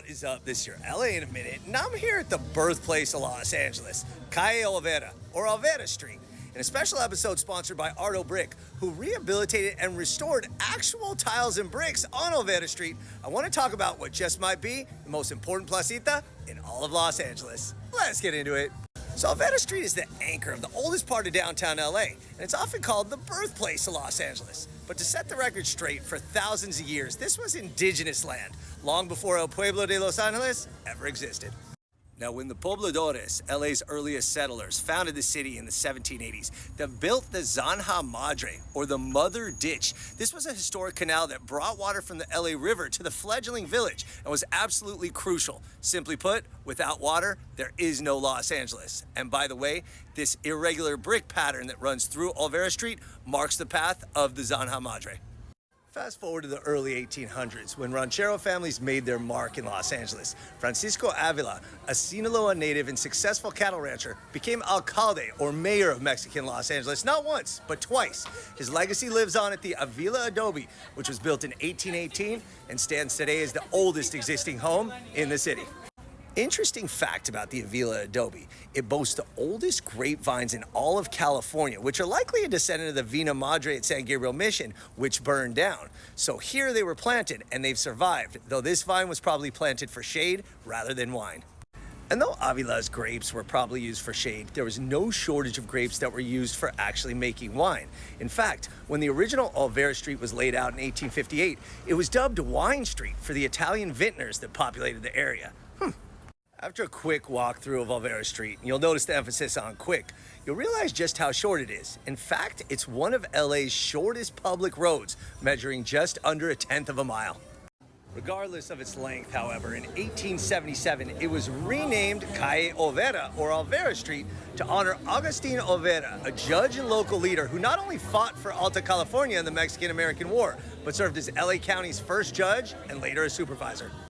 is up? This year, LA in a minute, and I'm here at the birthplace of Los Angeles, Calle Olvera, or Olvera Street, in a special episode sponsored by Arto Brick, who rehabilitated and restored actual tiles and bricks on Olvera Street. I want to talk about what just might be the most important placita in all of Los Angeles. Let's get into it. So Olvera Street is the anchor of the oldest part of downtown LA, and it's often called the birthplace of Los Angeles. But to set the record straight, for thousands of years, this was indigenous land, long before El Pueblo de Los Angeles ever existed. Now, when the pobladores, LA's earliest settlers, founded the city in the 1780s, they built the Zanja Madre, or the Mother Ditch. This was a historic canal that brought water from the LA River to the fledgling village and was absolutely crucial. Simply put, without water, there is no Los Angeles. And by the way, this irregular brick pattern that runs through Olvera Street marks the path of the Zanja Madre. Fast forward to the early 1800s, when ranchero families made their mark in Los Angeles. Francisco Avila, a Sinaloa native and successful cattle rancher, became alcalde, or mayor of Mexican Los Angeles, not once, but twice. His legacy lives on at the Avila Adobe, which was built in 1818 and stands today as the oldest existing home in the city. Interesting fact about the Avila Adobe, it boasts the oldest grapevines in all of California, which are likely a descendant of the Vina Madre at San Gabriel Mission, which burned down. So here they were planted, and they've survived, though this vine was probably planted for shade rather than wine. And though Avila's grapes were probably used for shade, there was no shortage of grapes that were used for actually making wine. In fact, when the original Olvera Street was laid out in 1858, it was dubbed Wine Street for the Italian vintners that populated the area. After a quick walkthrough of Olvera Street, you'll notice the emphasis on quick. You'll realize just how short it is. In fact, it's one of LA's shortest public roads, measuring just under 1/10 of a mile. Regardless of its length, however, in 1877, it was renamed Calle Olvera, or Olvera Street, to honor Agustin Olvera, a judge and local leader who not only fought for Alta California in the Mexican-American War, but served as LA County's first judge and later a supervisor.